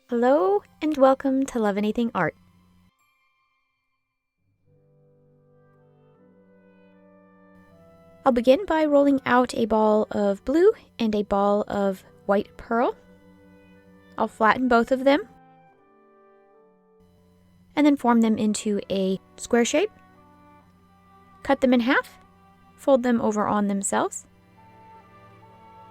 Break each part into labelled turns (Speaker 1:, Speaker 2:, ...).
Speaker 1: Hello and welcome to Love Anything Art. I'll begin by rolling out a ball of blue and a ball of white pearl. I'll flatten both of them and then form them into a square shape. Cut them in half, fold them over on themselves,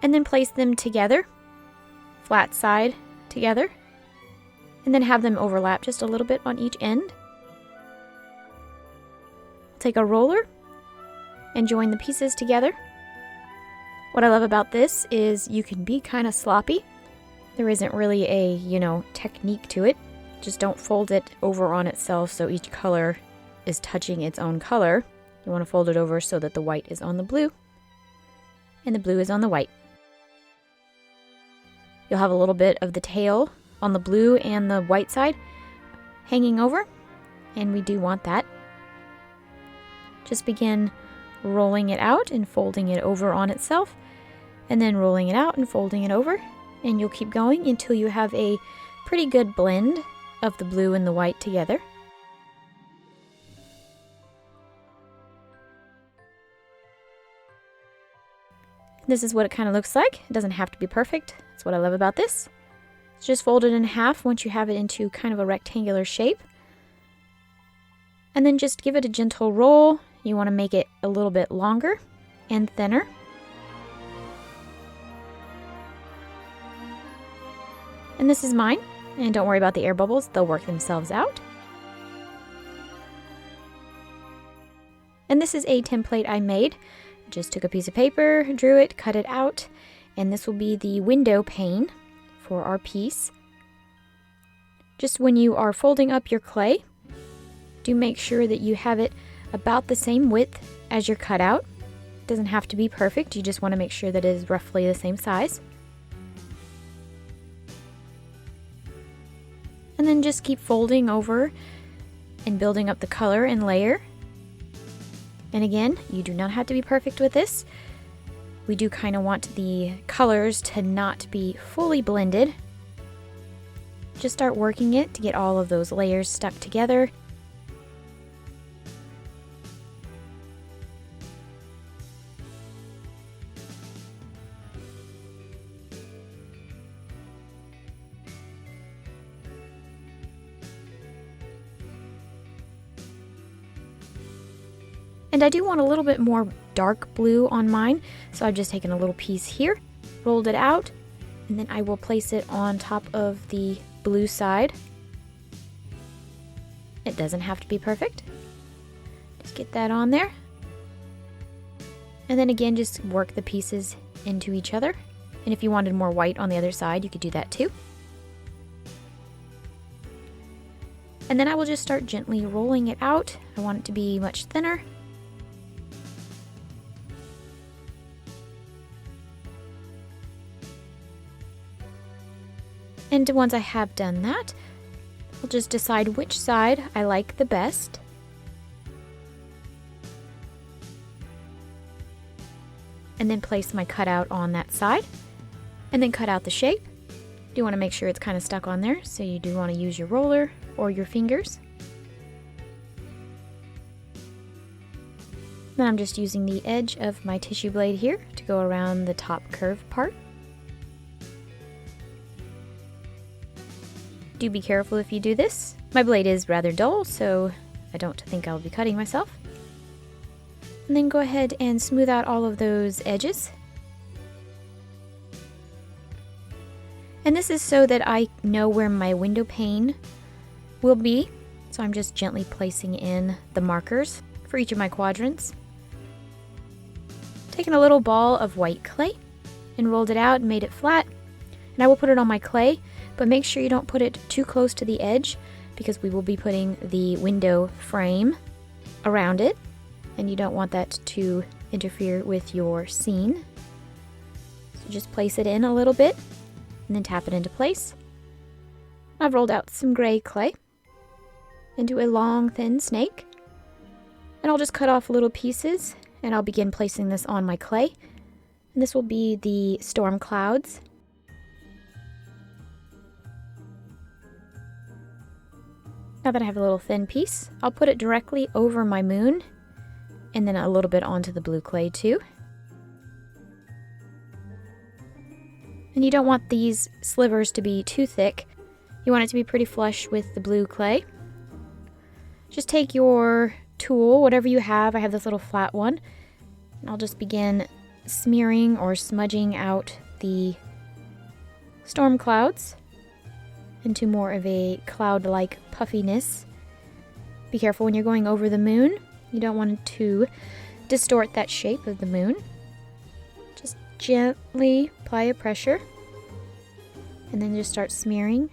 Speaker 1: and then place them together, flat side together, and then have them overlap just a little bit on each end. I'll take a roller and join the pieces together. What I love about this is you can be kind of sloppy. There isn't really a, technique to it. Just don't fold it over on itself so each color is touching its own color. You want to fold it over so that the white is on the blue and the blue is on the white. You'll have a little bit of the tail on the blue and the white side hanging over, and we do want that. Just begin rolling it out and folding it over on itself, and then rolling it out and folding it over, and you'll keep going until you have a pretty good blend of the blue and the white together. This is what it kind of looks like. It doesn't have to be perfect. That's what I love about this. It's just fold it in half once you have it into kind of a rectangular shape. And then just give it a gentle roll. You want to make it a little bit longer and thinner. And this is mine. And don't worry about the air bubbles. They'll work themselves out. And this is a template I made. Just took a piece of paper, drew it, cut it out, and this will be the window pane for our piece. Just when you are folding up your clay, do make sure that you have it about the same width as your cutout. It doesn't have to be perfect, you just want to make sure that it is roughly the same size. And then just keep folding over and building up the color and layer. And again, you do not have to be perfect with this. We do kind of want the colors to not be fully blended. Just start working it to get all of those layers stuck together. And I do want a little bit more dark blue on mine, so I've just taken a little piece here, rolled it out, and then I will place it on top of the blue side. It doesn't have to be perfect. Just get that on there. And then again, just work the pieces into each other. And if you wanted more white on the other side, you could do that too. And then I will just start gently rolling it out. I want it to be much thinner. And once I have done that, I'll just decide which side I like the best. And then place my cutout on that side. And then cut out the shape. You want to make sure it's kind of stuck on there, so you do want to use your roller or your fingers. Then I'm just using the edge of my tissue blade here to go around the top curved part. Do be careful if you do this. My blade is rather dull, so I don't think I'll be cutting myself. And then go ahead and smooth out all of those edges. And this is so that I know where my window pane will be. So I'm just gently placing in the markers for each of my quadrants. Taking a little ball of white clay and rolled it out and made it flat. And I will put it on my clay. But make sure you don't put it too close to the edge because we will be putting the window frame around it and you don't want that to interfere with your scene. So just place it in a little bit and then tap it into place. I've rolled out some gray clay into a long thin snake and I'll just cut off little pieces and I'll begin placing this on my clay. And this will be the storm clouds. Now that I have a little thin piece, I'll put it directly over my moon and then a little bit onto the blue clay too. And you don't want these slivers to be too thick. You want it to be pretty flush with the blue clay. Just take your tool, whatever you have. I have this little flat one. And I'll just begin smearing or smudging out the storm clouds into more of a cloud-like puffiness. Be careful when you're going over the moon. You don't want to distort that shape of the moon. Just gently apply a pressure and then just start smearing.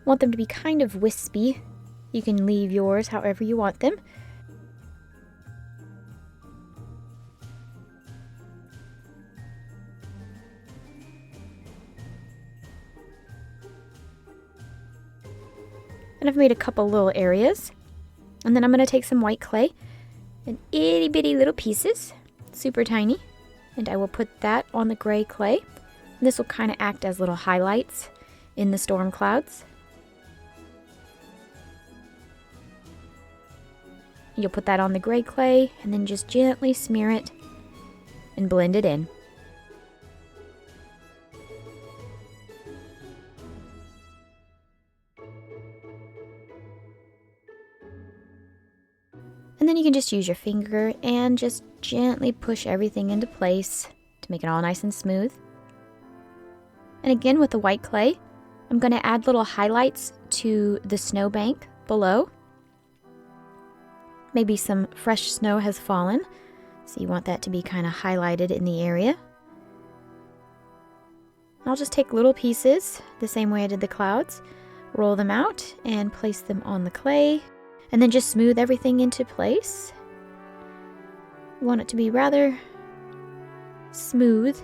Speaker 1: Want them to be kind of wispy. You can leave yours however you want them. And I've made a couple little areas. And then I'm going to take some white clay in itty bitty little pieces, super tiny. And I will put that on the gray clay. And this will kind of act as little highlights in the storm clouds. You'll put that on the gray clay and then just gently smear it and blend it in. And then you can just use your finger and just gently push everything into place to make it all nice and smooth. And again with the white clay, I'm going to add little highlights to the snowbank below. Maybe some fresh snow has fallen, so you want that to be kind of highlighted in the area. I'll just take little pieces, the same way I did the clouds, roll them out and place them on the clay, and then just smooth everything into place. You want it to be rather smooth.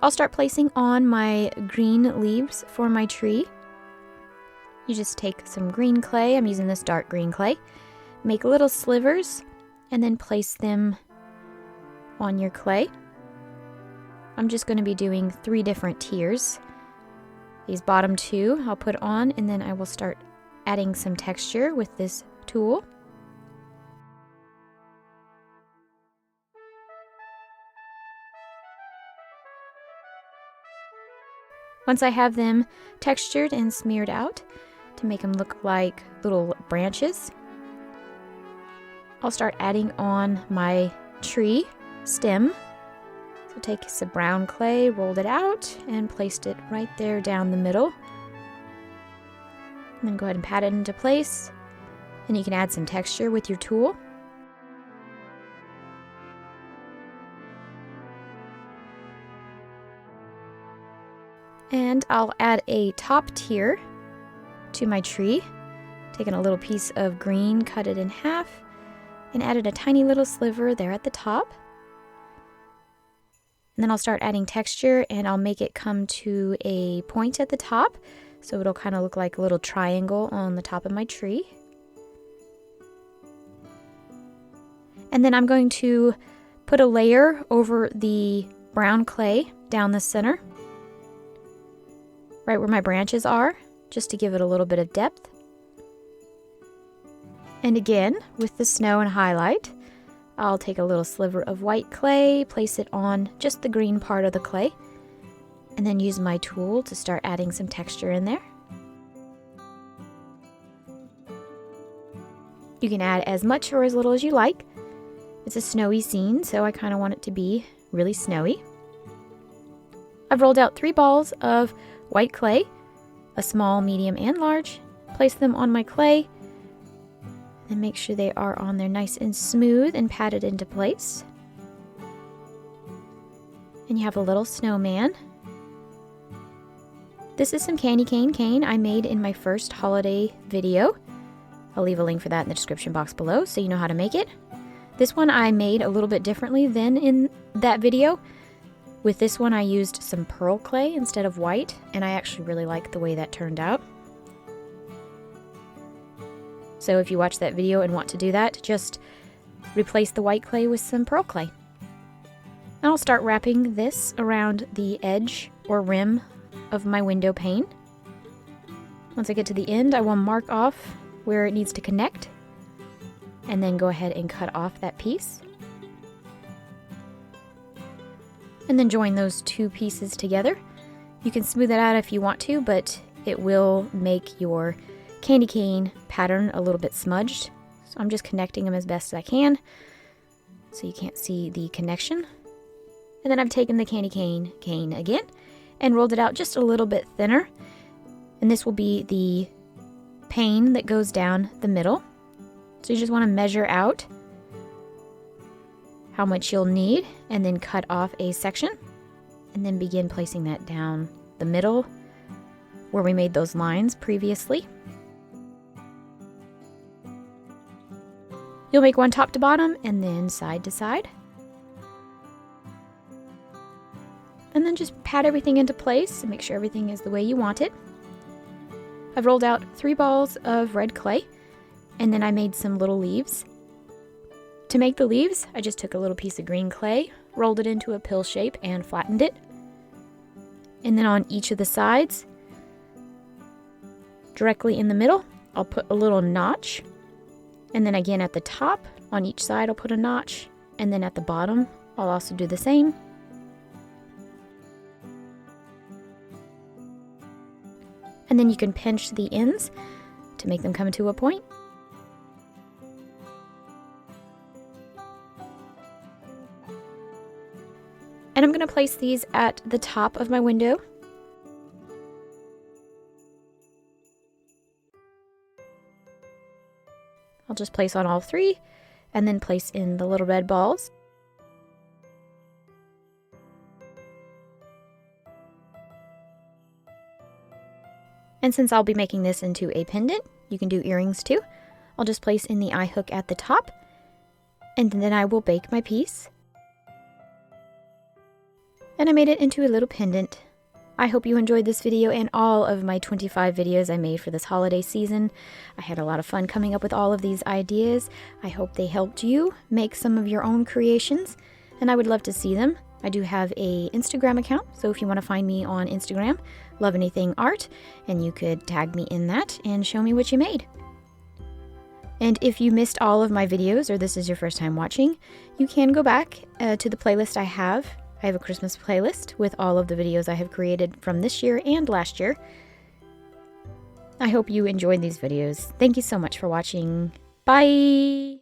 Speaker 1: I'll start placing on my green leaves for my tree. You just take some green clay, I'm using this dark green clay, make little slivers, and then place them on your clay. I'm just going to be doing 3 different tiers. These bottom 2 I'll put on, and then I will start adding some texture with this tool. Once I have them textured and smeared out to make them look like little branches, I'll start adding on my tree stem. So take some brown clay, rolled it out, and placed it right there down the middle. And then go ahead and pat it into place, and you can add some texture with your tool. And I'll add a top tier to my tree. Taking a little piece of green, cut it in half, and added a tiny little sliver there at the top. And then I'll start adding texture, and I'll make it come to a point at the top, so it'll kind of look like a little triangle on the top of my tree. And then I'm going to put a layer over the brown clay down the center, right where my branches are, just to give it a little bit of depth. And again, with the snow and highlight, I'll take a little sliver of white clay, place it on just the green part of the clay, and then use my tool to start adding some texture in there. You can add as much or as little as you like. It's a snowy scene, so I kind of want it to be really snowy. I've rolled out 3 balls of white clay, a small, medium, and large. Place them on my clay, and make sure they are on there nice and smooth and patted into place. And you have a little snowman. This is some candy cane I made in my first holiday video. I'll leave a link for that in the description box below so you know how to make it. This one I made a little bit differently than in that video. With this one I used some pearl clay instead of white, and I actually really like the way that turned out. So if you watch that video and want to do that, just replace the white clay with some pearl clay. And I'll start wrapping this around the edge or rim of my window pane. Once I get to the end, I will mark off where it needs to connect and then go ahead and cut off that piece. And then join those two pieces together. You can smooth it out if you want to, but it will make your candy cane pattern a little bit smudged. So I'm just connecting them as best as I can so you can't see the connection. And then I've taken the candy cane again and rolled it out just a little bit thinner. And this will be the pane that goes down the middle. So you just want to measure out how much you'll need and then cut off a section and then begin placing that down the middle where we made those lines previously. You'll make one top to bottom and then side to side. And then just pat everything into place and make sure everything is the way you want it. I've rolled out 3 balls of red clay and then I made some little leaves. To make the leaves, I just took a little piece of green clay, rolled it into a pill shape and flattened it. And then on each of the sides, directly in the middle, I'll put a little notch. And then again at the top, on each side, I'll put a notch. And then at the bottom, I'll also do the same. And then you can pinch the ends to make them come to a point. And I'm going to place these at the top of my window. I'll just place on all 3 and then place in the little red balls. And since I'll be making this into a pendant, you can do earrings too. I'll just place in the eye hook at the top and then I will bake my piece. And I made it into a little pendant. I hope you enjoyed this video and all of my 25 videos I made for this holiday season. I had a lot of fun coming up with all of these ideas. I hope they helped you make some of your own creations, and I would love to see them. I do have an Instagram account, so if you want to find me on Instagram, Love Anything Art, and you could tag me in that and show me what you made. And if you missed all of my videos, or this is your first time watching, you can go back to the playlist I have. I have a Christmas playlist with all of the videos I have created from this year and last year. I hope you enjoyed these videos. Thank you so much for watching. Bye!